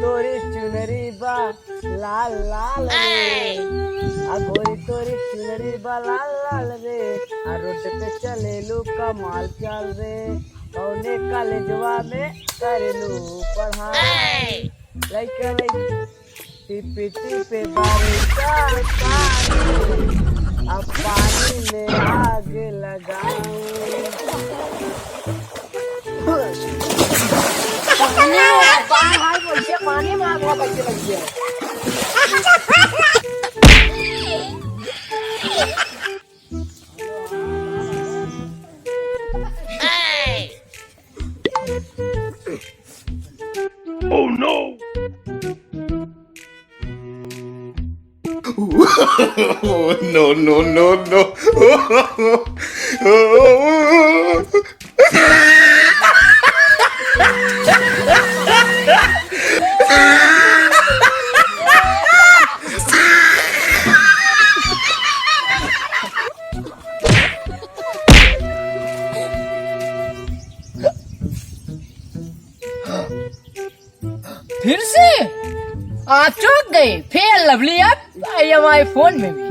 तोरी चुनरी बा लाल लाल रे, आ गोरी तोरी चुनरी बा लाल लाल रे, आ रोड पे चले लू कमाल चाल रे, कौने कॉलेजवा में करेलू पढ़ाई, लइका लइकी टिपे टिपे बारिश का पानी, अब पानी में आग लगाऊं। पानी में आग कैसे लग गया? Oh no! No, no, no, no. फिर से आप चौंक गए। फिर लवली अब आई हमारे फोन में भी।